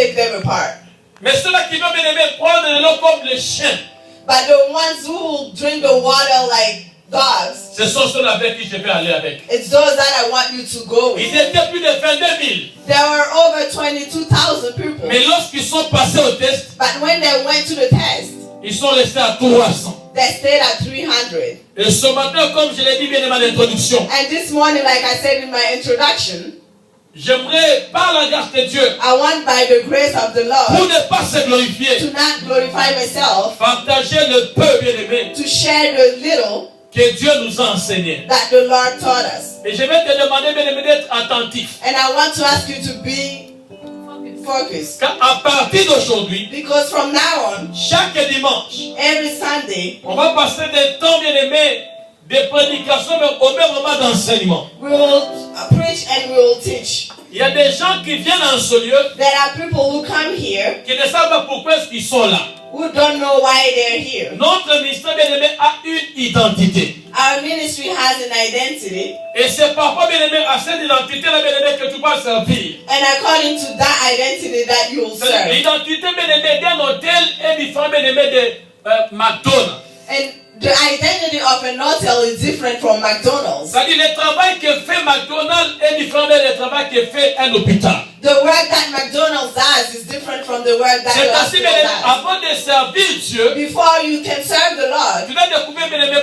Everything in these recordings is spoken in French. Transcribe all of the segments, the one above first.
take them apart. Mais ceux-là qui vont bien aimer prendre de l'eau comme les chiens, But the ones who drink the water like dogs, ce sont ceux avec qui je vais aller avec. it's those that I want you to go Ils with. étaient plus de 22 000. There were over 22,000 people. Mais lorsqu'ils sont passés au test, But when they went to the test, ils sont restés à 300. they stayed at 300. Et ce matin, comme je l'ai dit bien dans l'introduction, And this morning, like I said in my introduction, j'aimerais, par la grâce de Dieu, I want by the grace of the pour Lord ne pas se glorifier, to not glorify myself, partager le peu bien aimé to share the little que Dieu nous a enseigné. that the Lord taught us. Et je vais te demander bien aimé d'être attentif. And I want to ask you to be focused. Car à partir d'aujourd'hui, Because from now on, chaque dimanche, every Sunday, on va passer des temps bien aimés de prédication, mais au même moment d'enseignement. we will preach and we will teach. Il y a des gens qui viennent en ce lieu There are people who come here qui ne savent pas pourquoi ils sont là. who don't know why they're here. Notre ministère bien aimé a une identité. Our ministry has an identity, Et c'est parfois bien aimé à cette identité-là bien aimé que tu vas servir. and according to that identity that you will serve. L'identité bien aimé d'un hôtel est différente bien aimé de McDonald's. And the identity of an hotel is different from McDonald's. C'est-à-dire le travail que fait McDonald's est différent du travail que fait un hôpital. The work that McDonald's does is different from the work that C'est the ainsi bien hospital aimé, does. avant de servir Dieu, Before you can serve the Lord, tu dois découvrir bien aimé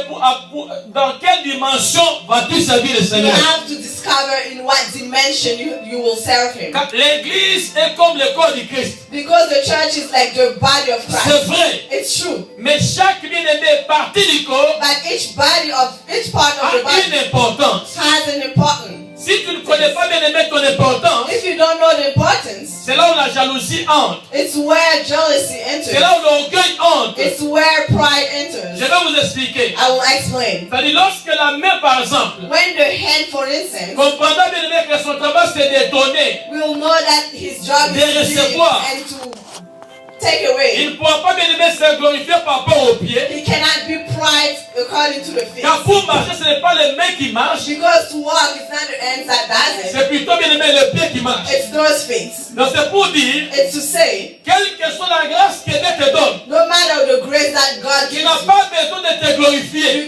dans quelle dimension vas-tu servir le you Seigneur. have to discover in what dimension you will serve Him. Car l'église est comme le corps du Christ. Because the church is like the body of C'est Christ. vrai. It's true. Mais chaque bien-aimé partie du corps But each part of the a une body importance. has an importance. Si tu ne connais pas bien-aimé ton importance, If you don't know the importance, c'est là où la jalousie entre. it's where jealousy C'est enters. là où l'orgueil entre. It's where pride enters. Je vais vous expliquer. I will explain. C'est-à-dire lorsque la main, par exemple, When the hand, for instance, comprendra bien-aimé que son travail c'est de donner, will know that his job De is to give recevoir. and to take away. il ne pourra pas bien-aimé se glorifier par rapport aux pieds. He cannot be pride according to the feet. Car pour marcher, ce n'est pas les mains qui marchent, Because to walk, it's not the hands that does it. c'est plutôt bien-aimé les pieds qui marchent. It's those feet. Donc c'est pour dire, It's to say, quelle que soit la grâce que Dieu te donne, no matter the grace that God tu gives n'as you, pas besoin de te glorifier.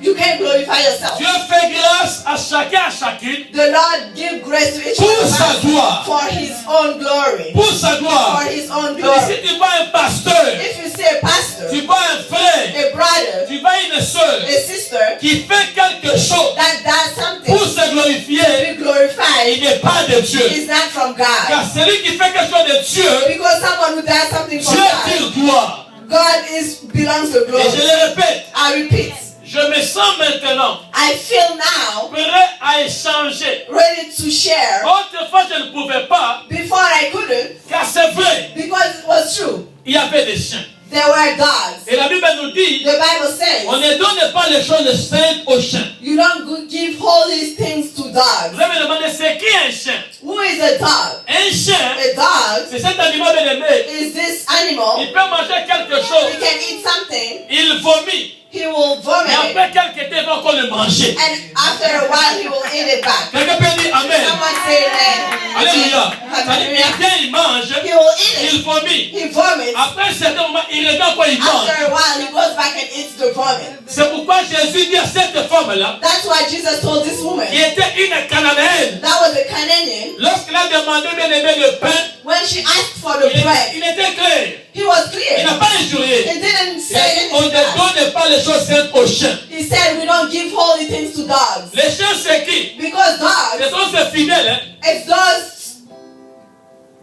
you can't glorify yourself. Dieu fait grâce à chacun, à chacune, The Lord give grace to each pour one of sa us gloire. for His own glory. Pour sa gloire. For His own Et glory. si tu vois un pasteur, If you see a pastor, tu vois un frère, a brother, tu vois une soeur a sister qui fait quelque chose that does something pour se glorifier, to be glorified, il n'est pas de Dieu. is not from God. Car celui qui fait quelque chose de Dieu, Because someone who does something from Dieu God, dit gloire. God belongs to Et glory. je le répète, I repeat, je me sens maintenant I feel now prêt à échanger. ready to share. Autrefois, je ne pouvais pas, Before I couldn't, car c'est vrai, because it was true. il y avait des chiens. There were dogs. Et la Bible nous dit, The Bible says on ne donne pas les choses saintes aux chiens. you don't give holy things to Vous dogs. allez me demander, c'est qui un chien? Who is a dog? Un chien, A dog c'est cet animal bien aimé. is this animal. Il peut manger quelque He chose, can eat something. il vomit. He will Et vomit. après quelques temps, il va encore le manger. And after a while, he will eat it back. Quelqu'un peut dire Amen. Someone say amen. Alléluia. C'est-à-dire, il Hallelujah. vient, il mange, He will eat il it. vomit. He vomits. Après un certain moment, il regarde quoi il mange. After a while, he goes back and eats the vomit. C'est pourquoi Jésus dit à cette femme-là, That's why Jesus told this woman, qui était une Cananéenne, that was a Canaan, lorsqu'elle a demandé bien aimé le pain, when she asked for the bread, il était clair. he was Il clear. n'a pas injurié. He didn't Il a say dit, on anything ne bad. donne pas les choses saintes aux chiens. He said we don't give holy things to dogs. Les chiens, c'est qui? Because Ce dogs, sont ces fidèles. Hein? it's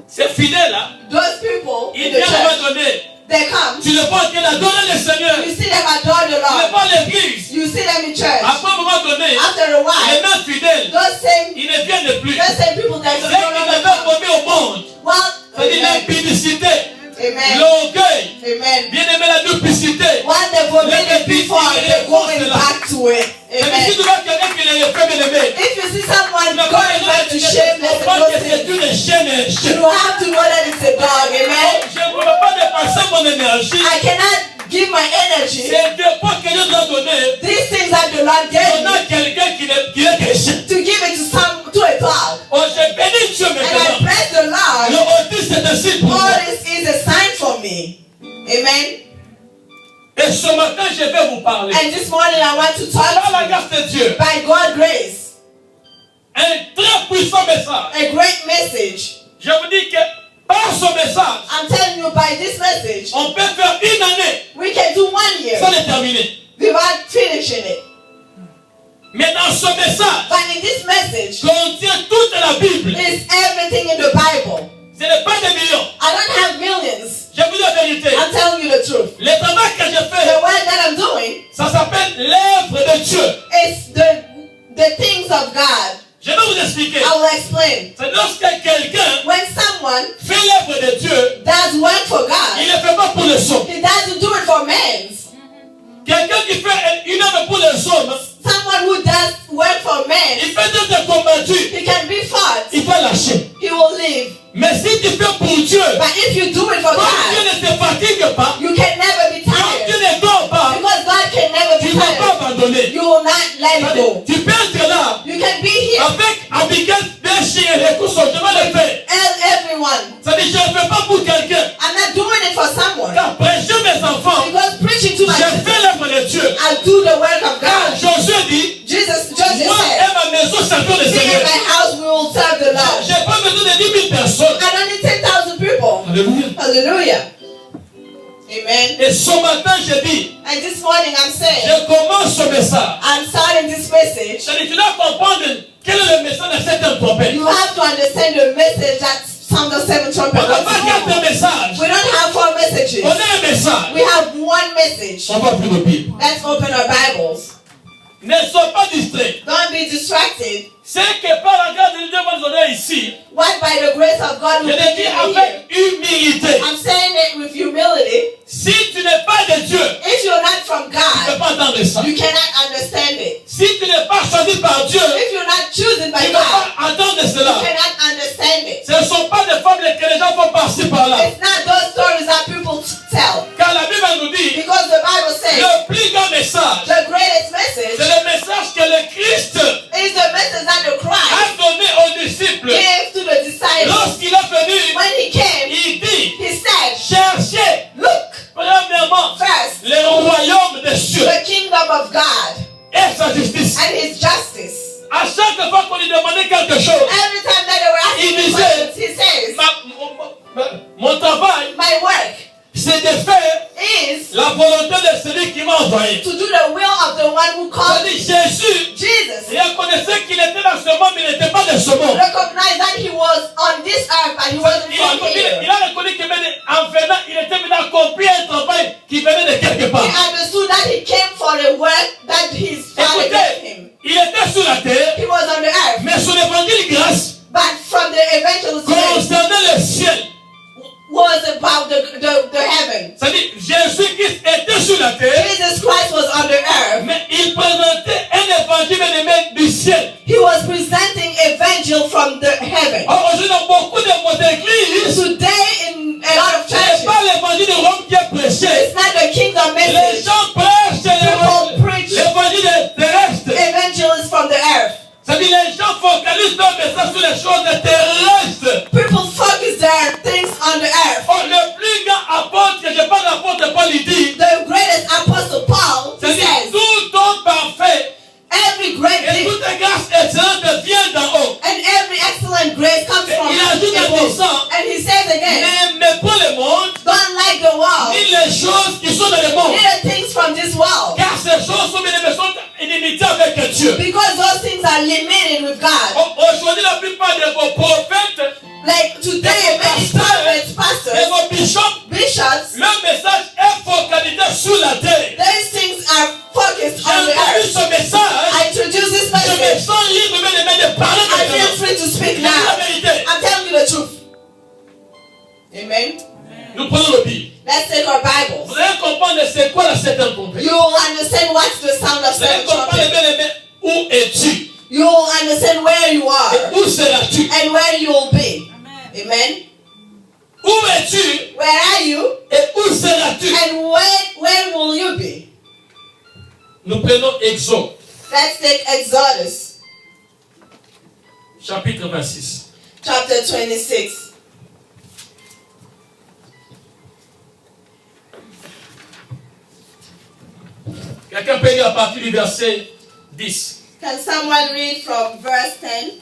Ces fidèles-là, those people ils in the viennent à un church. moment donné. They come. Tu le vois qu'il a donné le Seigneur. You see them adore the Tu le Lord. vois l'église. You see them in church. Après un moment donné, After a les while, mêmes fidèles, those same ils ne viennent plus. people that C'est no qu'ils longer avaient come. commis au monde. Well, C'est-à-dire amen. l'impudicité, Amen. l'orgueil, Amen. bien aimé la duplicité. What they vomited before, they're going back to it. Et si Amen. tu vois quelqu'un qui les fait bien aimé, If you see someone tu n'as going pas back to besoin de shameless and comprendre que those c'est things, une chaîne et un chien. you have to know that it's a dog. Amen. Je ne peux pas dépasser mon énergie. I cannot give my energy. C'est des points que Dieu nous a donné. These things that the Lord gave On a me quelqu'un qui est chrétien. to give it to a dog. Oh, je bénis Dieu And I maintenant. praise the Le Lord. autisme est c'est un signe pour moi. All this is a sign for me. Amen. Et ce matin, je vais vous parler. And this morning I want to talk Par la to grâce de Dieu, you by God's grace. un très puissant message. A great message. Je vous dis que par ce message, I'm telling you by this message, on peut faire une année we can do 1 year sans le terminer. without finishing it. Mais dans ce message, But in this message contient toute la Bible. is everything in the Bible. Ce n'est pas des millions. I don't have millions. Je vous dis la vérité. I'm telling you the truth. Le travail que je The fais, work that I'm doing ça s'appelle l'œuvre de Dieu. is the things of God. Je vais vous expliquer. I will explain. C'est lorsque quelqu'un When someone fait l'œuvre de Dieu, does work for il God, ne le fait pas pour les hommes. he doesn't do it for men. Quelqu'un qui fait une œuvre pour les hommes, Someone who does work for men, il peut être combattu, he can be fought. il va lâcher. He will live. Mais si tu fais pour Dieu, But if you do it for comme Dieu God, ne se fatigue pas, you can never be comme Dieu tired. ne dort pas, Because God can never tu be ne vas pas tired. abandonner. You will not let it go. Tu peux être là, You can be here. avec Abigail, des chiens et des coussons, je vais le faire. Everyone. Ça dit, je ne le fais pas pour quelqu'un. I'm not doing it for someone. Car prêcher mes enfants, Because preaching to my je children, fais l'œuvre de Dieu. I do the work of Car God. Josué dit, Joseph moi said, et ma maison serviront le me and Seigneur. my house we will serve the Lord. Je n'ai pas besoin de 10 000 personnes. I don't need 10,000 people. Alléluia. Hallelujah. Amen. Et ce matin, je dis, And this morning I'm saying, je commence ce message. I'm starting this message. C'est-à-dire, tu dois comprendre quel est le message de cette trompette. You have to understand the message that sounds the seven trumpet. On n'a pas quatre messages. We don't have 4 messages. On a un message. We have 1 message. On va plus de Bible. Let's open our Bibles. Ne sois pas distrait. Don't be distracted. C'est que par la grâce de Dieu, va nous donner ici. What by the grace of God Je will le be dis here. avec humilité. I'm saying it with humility. Si tu n'es pas de Dieu, If you're not from tu ne peux God, pas entendre ça. you cannot understand it. Si tu n'es pas choisi par Dieu, If you're not chosen tu by ne peux God, pas entendre you cela. cannot understand it. Ce ne sont pas des fables que les gens font par-ci par-là. It's not those stories that people tell. Car la Bible nous dit, Because the Bible says le plus grand message, the greatest c'est message le message que le Christ is the message that the a Christ donné aux disciples. gave to the disciples. Lorsqu'il est venu, When he came, il dit, he said, cherchez look premièrement first le royaume des cieux the kingdom of God et sa justice. and his justice. À chaque fois qu'on lui demandait quelque chose, Every time that they were asking Il him disait, questions, he says, mon travail, my work c'est de faire is la volonté de celui qui m'a envoyé. to do the will of the one who called me. C'est-à-dire, Jésus Jesus reconnaissait qu'il était dans ce monde, mais il n'était pas de ce monde. recognized that he was on this earth, but he wasn't Il a from here. reconnu que même en venant, il était venu accomplir un travail qui venait de quelque part. He understood that he came for the work that his father gave him. Écoutez, il était sur la terre, He was on the earth, mais son évangile grâce but from the evangelist concernait le ciel. was about the heaven. C'est-à-dire, Jésus-Christ était sur la terre, Jesus Christ was on the earth. mais il présentait un évangile du ciel. He was presenting evangel from the heaven. Or, aujourd'hui, dans beaucoup de vos églises, Today in a lot of ce n'est churches, pas l'évangile de Rome qui est prêché. it's not the kingdom Les message. gens prêchent l'évangile terrestre. Evangelists from the earth. C'est-à-dire, les gens focalisent leur message sur les choses terrestres. People focus their things on the earth. Or, le plus grand apôtre, que je parle d'apôtre Paul, il dit, The greatest apostle Paul c'est-à-dire, says, tout don parfait every great et gift toute grâce excellente vient d'en haut. and every excellent grace comes Et from il ajoute en above. disant, And he says again, n'aimez pas le monde, don't like the world, ni les choses qui sont dans le monde. neither things from this world. Car ces choses sont inimitiées avec Dieu. Because those things are limited with God. Aujourd'hui, la plupart de vos prophètes Like today, many prophets, et pastors, vos bishops, bishops, leur message est focalisé sur la terre. those things are focused J'ai on the entendu earth. ce message. I introduce this Je me message. sens libre de parler I feel maintenant. free to speak C'est la now. vérité. I'm telling you the truth. Amen. Nous prenons le Bible. Let's take our Bibles. Vous allez comprendre c'est quoi la septième trompette. You will understand what's the sound of Vous allez seven comprendre trumpets. bien aimé où es-tu You will understand where you are et où seras-tu. and where you will be. Amen. Où es-tu Where are you et où seras-tu. and where will you be? Nous prenons Exode, Let's take Exodus chapitre 26. chapter 26. Quelqu'un peut lire à partir du verset 10. Can someone read from verse 10?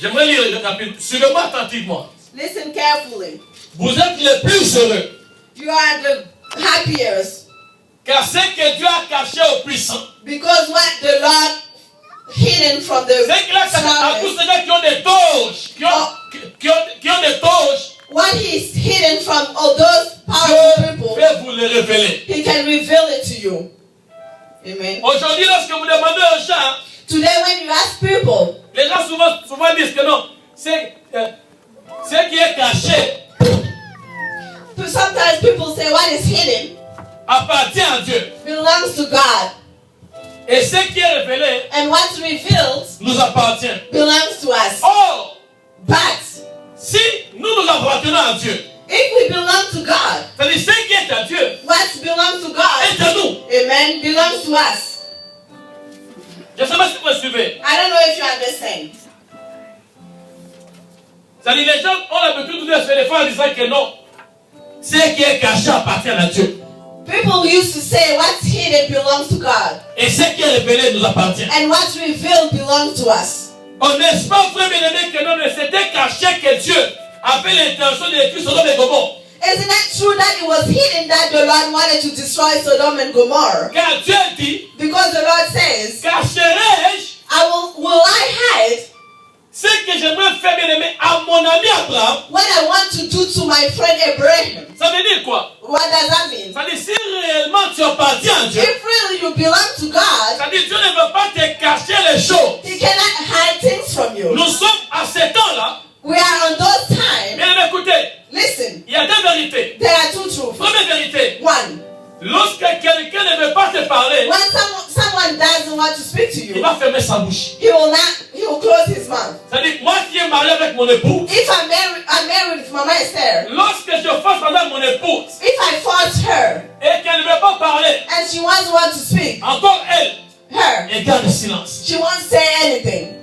J'aimerais lire rapidement. Suivez-moi attentivement. Listen carefully. Vous êtes les plus heureux. You are the happiest Car ce que Dieu a caché aux puissants, because what the Lord hidden from the c'est qu'il a caché à tous smallest, ces gens qui ont des torches, qui ont des torches, what He's hidden from all those powerful people, Dieu peut vous les révéler. He can reveal it to you. Amen. Aujourd'hui, lorsque vous demandez aux gens, Today, when you ask people, les gens souvent disent que non, ce qui est caché sometimes people say what is hidden appartient à Dieu. belongs to God, Et ce qui est révélé and what's revealed nous appartient. belongs to us. Or, But si nous appartenons à Dieu, if we belong to God, c'est-à-dire ce qui est à Dieu what belongs to God, est à nous. amen, belongs to us. Je ne sais pas si vous me suivez. I don't know if you understand. C'est-à-dire les gens ont l'habitude de se défendre en disant que non, ce qui est caché appartient à Dieu. People used to say what's hidden belongs to God, Et ce qui est révélé nous appartient. and what's revealed belongs to us. On n'est pas frère bien-aimé que non, mais c'était caché que Dieu avait l'intention de détruire Sodome et Gomorrhe. Isn't it true that it was hidden that the Lord wanted to destroy Sodom and Gomorrah? Car Dieu dit, Because the Lord says, cacherai-je will I hide ce que j'aimerais faire bien-aimé à mon ami Abraham? what I want to do to my friend Abraham? Ça veut dire quoi? What does that mean? Ça veut dire si réellement tu appartiens à Dieu, If really you belong to God, ça veut dire Dieu ne veut pas te cacher les choses. He cannot hide things from you. Nous sommes à ce temps-là. We are on those times. Bien-aimé, écoutez, Listen, il y a deux vérités. there are two truths. Première vérité, One, lorsque quelqu'un ne veut pas te parler, when someone doesn't want to speak to il you, va fermer sa bouche. he will close his mouth. C'est-à-dire, moi qui ai marié avec mon épouse, If I'm married with Mama Esther, lorsque je force avec mon épouse if I force her et qu'elle ne veut pas parler, and she doesn't want to speak, encore elle her, garde le silence. she won't say anything.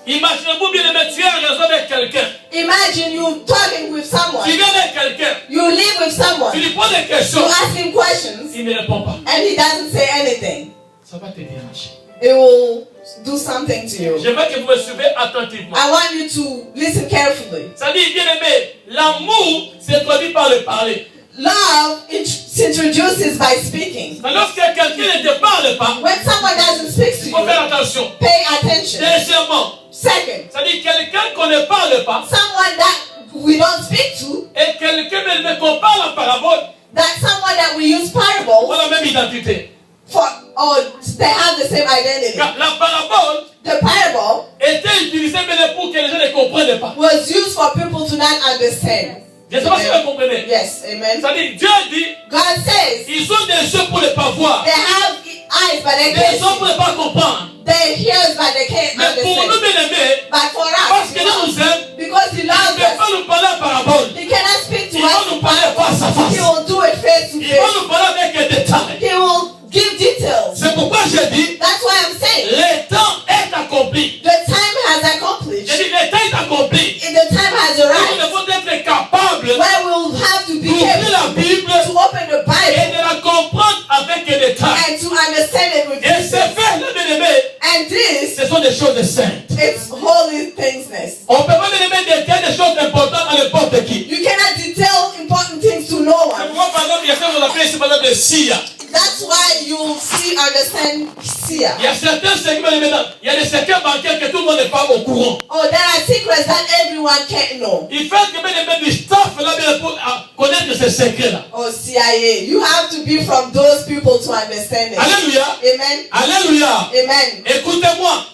Imaginez-vous bien aimé, tu es en raison avec quelqu'un. Imagine you talking with someone, Tu viens avec quelqu'un, you live with tu someone, lui poses des you questions, ask him questions, il ne répond pas. and he doesn't say anything. Ça va te déranger. It will do something to you. J'aimerais que vous me suivez attentivement. I want you to listen carefully. Ça dit, bien aimé, l'amour se traduit par le parler. Love s'introduces by speaking. Lorsque quelqu'un ne te parle pas, When someone doesn't speak to il faut you, faire attention. pay attention. Deuxièmement, Second, ça dit quelqu'un qu'on ne parle pas someone that we don't speak to, et quelqu'un mais qu'on parle en parabole that someone that we use ont parables la même identité. for, or they have the same identity. Car la parabole The parable était utilisée mais pour que les gens ne comprennent pas. was used for people to not understand. Je ne sais pas si vous comprenez. Yes, amen. Ça dit, Dieu dit, God says ils ont des yeux pour ne pas voir, they have eyes but they des can't yeux pour see. ne pas comprendre. They hear but they can't Mais pour nous, understand. bien aimés, But for parce us, que nous nous aime, because He il loves ne peut us, pas nous parler en parabole. He cannot speak to Il va us. nous parler face à He face. will do it face to Il va face. nous parler avec des détails. He will give details. C'est pourquoi je dis, That's why I'm saying le temps est accompli. the time has Je accomplished. dis, le temps est accompli. The time has Nous arrived devons être capables where we'll have to be d'ouvrir able la Bible to open the et Bible de la comprendre avec des détails. and to understand it with Et ces details. faits, là, bien aimés, And this, ce sont des choses saintes. it's holy thingsness. On ne peut pas bien aimé détailler des choses importantes à n'importe qui. You cannot detail important things to no C'est one. pourquoi, par exemple, il y a ce qu'on appelle ici, par exemple, le SIA. That's why you see, understand, see. Il y a certains segments, maintenant, il y a des secrets bancaires que tout le monde n'est pas au courant. Oh, there are secrets that everyone can't know. Il faut que bien aimé du staff là, bien pour connaître ces secrets-là. Oh, CIA. You have to be from those people to understand it. Alléluia. Amen. Alléluia. Amen. Écoutez-moi.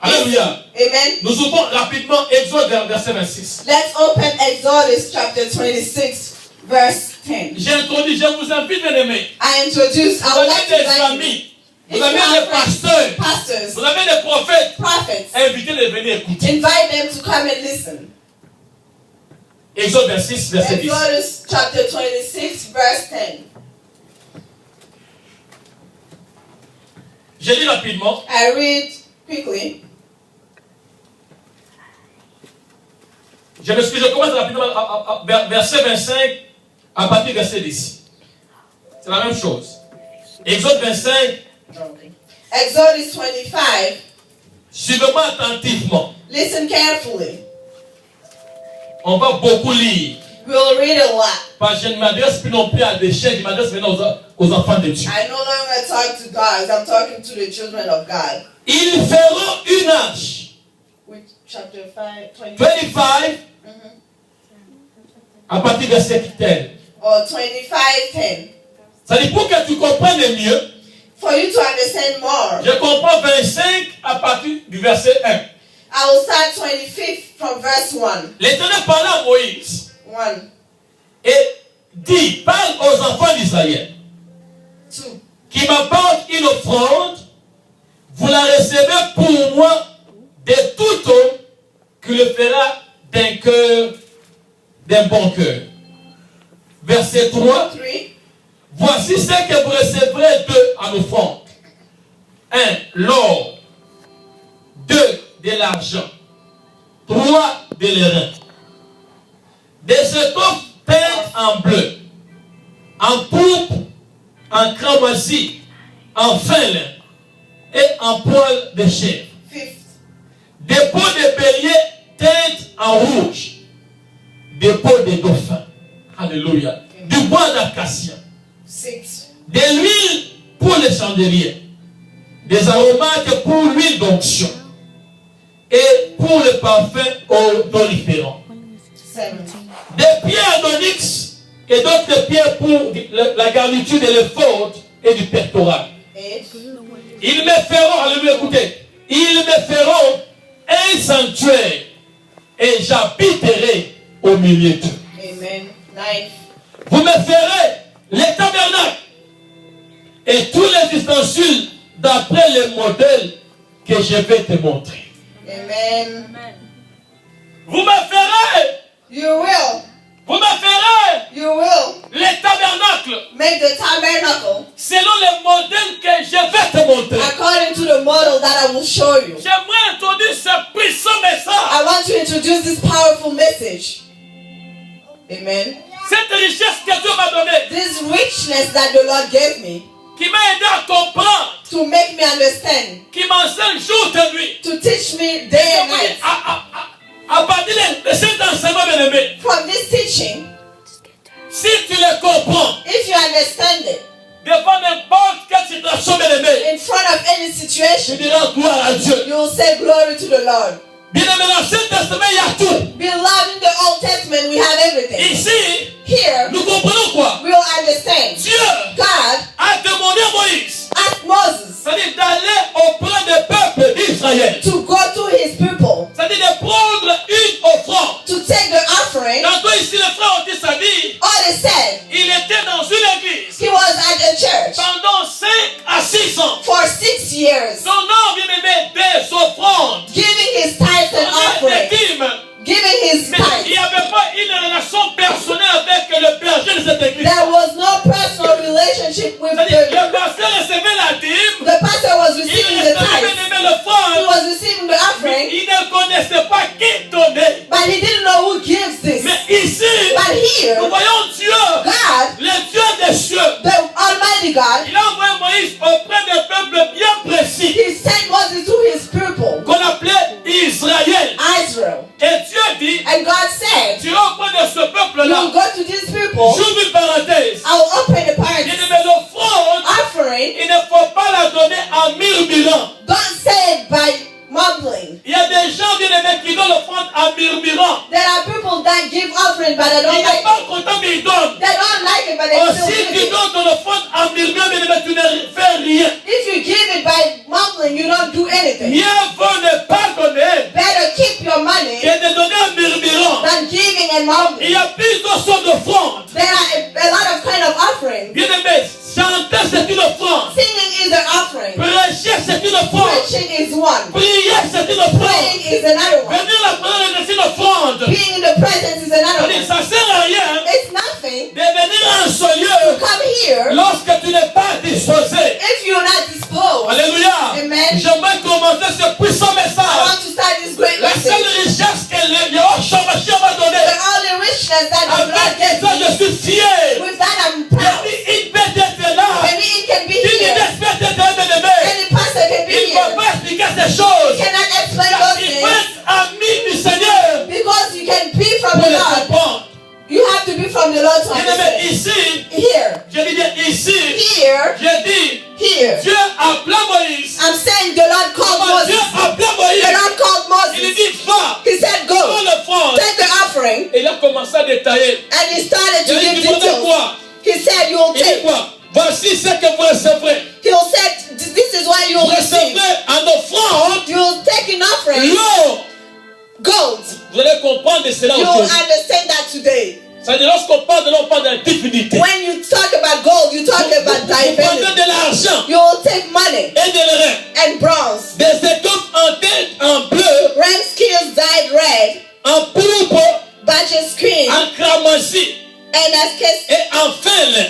Alléluia. Amen. Nous ouvrons rapidement Exode verset 26. Let's open Exodus chapter 26, verse 10. J'ai introduit, je vous invite, bien aimé. I introduce, Vous I would avez like to des invite you. amis, If vous you avez have des friends, pasteurs, pastors, vous avez des prophètes. prophets, Invitez-les à venir écouter. invite them to come and listen. Exode 26, verset 10. Exodus chapter 26, verse 10. Je lis rapidement. I read quickly. Je m'excuse, je commence rapidement verset 25 à partir du verset 10. C'est la même chose. Exode 25. Exodus 25. Suivez-moi attentivement. Listen carefully. On va beaucoup lire. We'll read a lot. Parce que je ne m'adresse plus non plus à des chiens, je m'adresse maintenant aux enfants de Dieu. I no longer talk to dogs. I'm talking to the children of God. Ils feront une arche. Which chapter 5? 25. À partir du verset 10. Or 25:10. Ça dit pour que tu comprennes mieux. For you to understand more. Je comprends 25 à partir du verset 1. I will start 25 from verse 1. L'Éternel parla à Moïse. 1. Et dit, parle aux enfants d'Israël. 2. Qui m'apporte une offrande, vous la recevez pour moi de tout homme qui le fera d'un cœur, d'un bon cœur. Verset 3. 3. Voici ce que vous recevrez d'eux en offrande. 1. L'or. 2. De l'argent. 3. De l'airain. Des étoffes peintes en bleu, en pourpre, en cramoisi, en fin lin et en poil de chèvre. 5. Des peaux de bélier teintes en rouge. Des peaux de dauphin. Alléluia. Du bois d'acacia. 6. De l'huile pour les chandeliers. Des aromates pour l'huile d'onction. Et pour le parfum odoriférant. 7. Des pierres d'onyx et d'autres pierres pour la garniture de l'éphod et du pectoral. 8. Ils me feront, alléluia, écoutez, ils me feront un sanctuaire et j'habiterai au milieu d'eux. Amen. 9. Vous me ferez les tabernacles et tous les ustensiles d'après le modèle que je vais te montrer. Amen. Vous me ferez, You will. vous me ferez You will les tabernacles make the tabernacle selon le modèle que je vais te montrer. according to the model that I will show you. J'aimerais introduire ce puissant message. I want to introduce this powerful message. Amen. Cette richesse que Dieu m'a donnée, This richness that the Lord gave me qui m'a aidé à comprendre, to make me understand, qui m'enseigne jour et nuit. to teach me day and night. À partir de cet enseignement, bien aimé, From this teaching, si tu le comprends, if you understand it, devant n'importe quelle situation, bien aimé, in front of any tu situation, diras gloire à Dieu. you will say glory to the Lord. Bien aimé, dans l'Ancien Testament, il y a tout. Beloved, in the Old Testament, we have everything. Ici, Here, nous comprenons quoi? we will understand. Dieu God a demandé à Moïse, asked Moses c'est-à-dire d'aller auprès du peuple d'Israël, to go to his people, c'est-à-dire de prendre une offrande. to take the offering. Tantôt ici, le frère Otis a dit, All they said, il était dans une église he was at a church pendant 5 à 6 ans. for 6 years, Son nom vient aimé des offrandes, giving his tithes and des offering, dîmes. giving his Mais il n'y tithes. avait pas une relation personnelle avec le berger de cette église. There was no personal relationship with C'est-à-dire, the le pasteur recevait la dîme, pastor was il receiving recevait the bien tithes. aimé He l'offrande, was receiving the mais offering, il ne connaissait pas qui donnait. but he didn't know who gives this. Mais ici, But here, nous voyons Dieu, God, le Dieu des cieux. the Almighty God, Il a envoyé Moïse auprès d'un peuple bien précis he sent Moses to his people, qu'on appelait Israël. Israel. Et Dieu dit, And God said, tu vas auprès de ce you peuple-là. will go to these people. J'ouvre une parenthèse. I will open the Il parenthesis. dit, mais l'offrande, Offering, il ne faut pas la donner en murmurant. don't say it by mumbling. Il y a des gens bien aimés qui donnent l'offrande en murmurant. There are people that give offering, but they Il don't n'est like pas it. content, mais il donne. They don't like it, but they still Aussi, give tu it. donnes ton offrande en murmurant, bien aimé, tu ne fais rien. If you give it by mumbling, you don't do anything. Mieux vaut ne pas donner Better keep your money que de donner en murmurant. than giving and mumbling. Il y a plusieurs sortes d'offrandes. There are a lot of kind of offerings. Bien aimé, chanter c'est une offrande. Singing is an offering. Prêcher c'est une offrande. Preaching is one. Prier c'est une offrande. Praying is another one. Venir la présence c'est une offrande. Being in the presence is another C'est-à-dire, one. ça sert à rien It's nothing de venir à un seul to lieu come here lorsque tu n'es pas disposé. if you're not disposed. Alléluia. Amen. J'aimerais commencer ce puissant I message. want to start this great La seule message. richesse que le Yahushua Mashiach m'a donnée. The only richness that the Lord Avec gave ça, me, je suis fier. with that I'm Il proud. dit, il peut être là. Maybe it can be Tu here. from the Lord to Bien-aimé, understand. ici, Here, je dis bien ici, here, j'ai dit, here. Dieu appela Moïse. I'm saying the Lord called Comment Dieu Moses. appela The Moïse? Lord called Il lui Moses. dit, va, He said, prends go, l'offrande. take the offering. Et il a commencé à détailler. And he started Il to a dit, give demandez details. quoi? He said, you will Il dit take. quoi? Voici ce que vous recevrez. He said, this is why you Vous will receive. recevrez en offrande You will take an offering, l'or. gold. Vous allez comprendre cela You will aujourd'hui. understand that today. Ça veut dire, lorsqu'on parle de l'or, on parle d'indiffidité. When you talk about gold, you talk about Vous prenez divinity. de l'argent You will take money et de l'airain, and bronze, des étoffes en tête, en bleu, ram skills dyed red, en pourpre, badger screen, en cramoisi and as kiss, et en fin lin.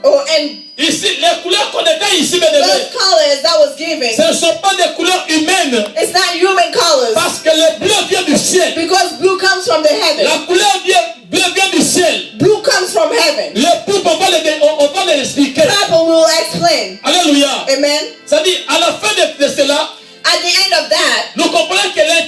and Ici, les couleurs qu'on détaille ici, mes those amis, colors that was given. ce ne sont pas des couleurs humaines. It's not human colors Parce que le bleu vient du ciel. because blue comes from the heaven. La couleur bleu vient du ciel. Blue comes from heaven. Le pourpre, on va l'expliquer. Purple will explain. Alléluia. Amen. Ça dit, à la fin de cela, At the end of that, nous comprenons que l'intention